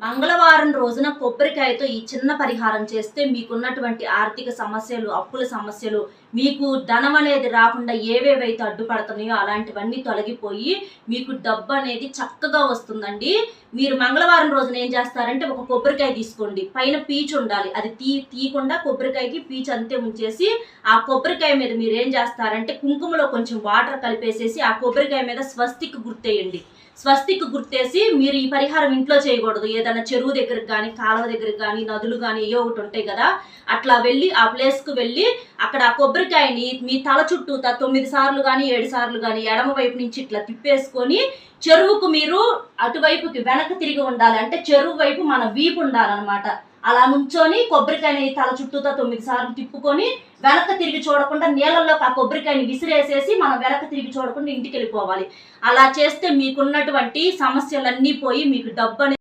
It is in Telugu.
మంగళవారం రోజున కొబ్బరికాయతో ఈ చిన్న పరిహారం చేస్తే మీకున్నటువంటి ఆర్థిక సమస్యలు, అప్పుల సమస్యలు, మీకు ధనం అనేది రాకుండా ఏవేవైతే అడ్డుపడుతున్నాయో అలాంటివన్నీ తొలగిపోయి మీకు డబ్బు అనేది చక్కగా వస్తుందండి. మీరు మంగళవారం రోజున ఏం చేస్తారంటే ఒక కొబ్బరికాయ తీసుకోండి. పైన పీచు ఉండాలి. అది తీయకుండా కొబ్బరికాయకి పీచు అంతే ఉంచేసి ఆ కొబ్బరికాయ మీద మీరు ఏం చేస్తారంటే కుంకుమలో కొంచెం వాటర్ కలిపేసేసి ఆ కొబ్బరికాయ మీద స్వస్తిక్ గుర్తేయండి. స్వస్తిక్ గుర్తేసి మీరు ఈ పరిహారం ఇంట్లో చేయకూడదు. ఏదైనా చెరువు దగ్గరికి కానీ, కాలువ దగ్గరికి కానీ, నదులు కానీ ఏవో ఒకటి ఉంటాయి కదా, అట్లా వెళ్ళి ఆ ప్లేస్కు వెళ్ళి అక్కడ ఆ కొబ్బరికాయని మీ తల చుట్టూ 9 సార్లు కానీ 7 సార్లు కానీ ఎడమ వైపు నుంచి ఇట్లా తిప్పేసుకొని చెరువుకు మీరు అటువైపుకి వెనక్కి తిరిగి ఉండాలి. అంటే చెరువు వైపు మన వీపు ఉండాలన్నమాట. అలా నుంచొని కొబ్బరికాయని తల చుట్టూతో 9 సార్లు తిప్పుకొని వెనక్కి తిరిగి చూడకుండా నీళ్ళల్లోకి ఆ కొబ్బరికాయని విసిరేసేసి మనం వెనక్కి తిరిగి చూడకుండా ఇంటికి వెళ్ళిపోవాలి. అలా చేస్తే మీకున్నటువంటి సమస్యలన్నీ పోయి మీకు డబ్బు